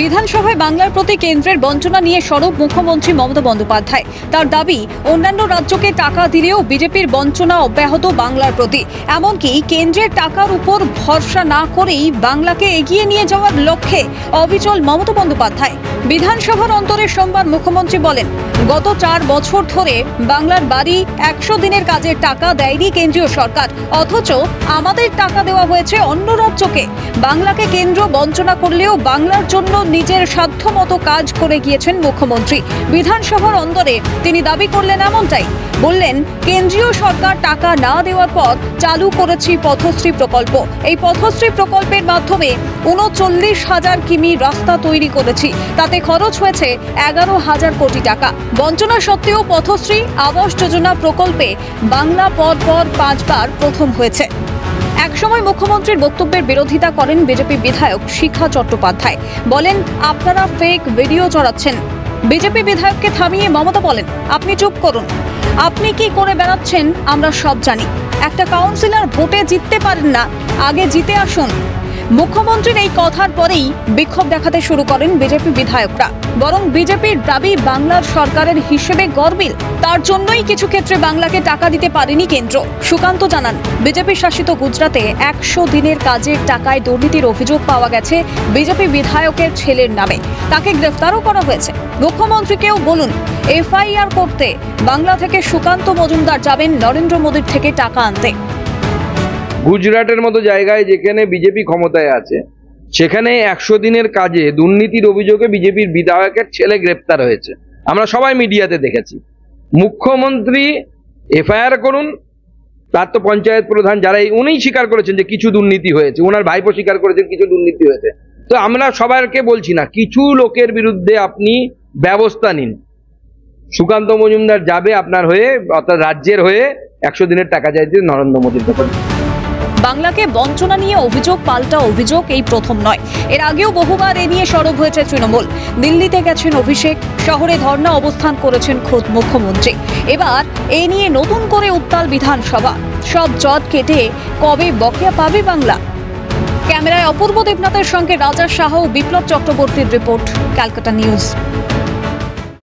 বিধানসভায় বাংলার প্রতি কেন্দ্রের বঞ্চনা নিয়ে সরব মুখ্যমন্ত্রী মমতা বন্দ্যোপাধ্যায়। তার দাবি, অন্যান্য রাজ্যকে টাকা দিলেও বিজেপির বঞ্চনা অব্যাহত বাংলার প্রতি। এমনকি কেন্দ্রের টাকার উপর ভরসা না করেই বাংলাকে এগিয়ে নিয়ে যাওয়ার লক্ষ্যে অবিচল মমতা বন্দ্যোপাধ্যায়। বিধানসভার অন্তরে সোমবার মুখ্যমন্ত্রী বলেন, গত 4 বছর ধরে বাংলার বাড়ি 100 দিনের কাজের টাকা দেয়নি কেন্দ্রীয় সরকার, অথচ আমাদের টাকা দেওয়া হয়েছে অন্য রাজ্যকে। বাংলাকে কেন্দ্র বঞ্চনা করলেও বাংলার জন্য নিজের সাধ্যমতো কাজ করে গিয়েছেন মুখ্যমন্ত্রী। বিধানসভার অন্তরে তিনি দাবি করলেন এমনটাই। বললেন, কেন্দ্রীয় সরকার টাকা না দেওয়ার পর চালু করেছি পথশ্রী প্রকল্প। এই পথশ্রী প্রকল্পের মাধ্যমে 39,000 কিমি রাস্তা তৈরি করেছি, তাতে খরচ হয়েছে 11,000 কোটি টাকা। বঞ্চনা সত্ত্বেও পথশ্রী আবাস যোজনা প্রকল্পে বাংলা পরপর 5 বার প্রথম হয়েছে। একসময় মুখ্যমন্ত্রীর বক্তব্যের বিরোধিতা করেন বিজেপি বিধায়ক শিখা চট্টোপাধ্যায়। বলেন, আপনারা ফেক ভিডিও চড়াচ্ছেন। বিজেপি বিধায়ককে থামিয়ে মমতা বলেন, আপনি চুপ করুন, আপনি কি করে বেড়াচ্ছেন আমরা সব জানি। একটা কাউন্সিলর ভোটে জিততে পারেন না, আগে জিতে আসুন। মুখ্যমন্ত্রীর এই কথার পরেই বিক্ষোভ দেখাতে শুরু করেন বিজেপি বিধায়করা। বরং বিজেপির দাবি, বাংলার সরকারের হিসেবে গরমিল, তার জন্যই কিছু ক্ষেত্রে বাংলাকে টাকা দিতে পারেনি কেন্দ্র। সুকান্ত জানান, বিজেপি শাসিত গুজরাটে 100 দিনের কাজের টাকায় দুর্নীতির অভিযোগ পাওয়া গেছে বিজেপি বিধায়কের ছেলের নামে। তাকে গ্রেফতারও করা হয়েছে। মুখ্যমন্ত্রীকেও বলুন, এফআইআর করতে বাংলা থেকে সুকান্ত মজুমদার যাবেন নরেন্দ্র মোদীর থেকে টাকা আনতে। গুজরাটের মতো জায়গায় যেখানে বিজেপি ক্ষমতায় আছে, সেখানে 100 দিনের কাজে দুর্নীতির অভিযোগে বিজেপির বিধায়কের ছেলে গ্রেপ্তার হয়েছে। আমরা সবাই মিডিয়াতে দেখেছি। মুখ্যমন্ত্রী এফআইআর করুন, তার তো পঞ্চায়েত প্রধান যারা উনিই স্বীকার করেছেন যে কিছু দুর্নীতি হয়েছে, ওনার ভাইপো স্বীকার করেছেন কিছু দুর্নীতি হয়েছে। তো আমরা সবাইকে বলছি না, কিছু লোকের বিরুদ্ধে আপনি ব্যবস্থা নিন। সুকান্ত মজুমদার যাবে আপনার হয়ে, অর্থাৎ রাজ্যের হয়ে 100 দিনের টাকা চাইতে নরেন্দ্র মোদীর কাছে। বাংলাকে বঞ্চনা নিয়ে অভিযোগ পাল্টা অভিযোগ এই প্রথম নয়। এর আগেও বহুবার এ নিয়ে সরব হয়েছে তৃণমূল। দিল্লিতে গেছেন অভিষেক, শহরে ধর্ণা অবস্থান করেছেন খোদ মুখ্যমন্ত্রী। এবার এ নিয়ে নতুন করে উত্তাল বিধানসভা। সব জট কেটে কবে বকেয়া পাবে বাংলা? ক্যামেরায় অপূর্ব দেবনাথের সঙ্গে রাজা শাহ ও বিপ্লব চক্রবর্তীর রিপোর্ট, ক্যালকাটা নিউজ।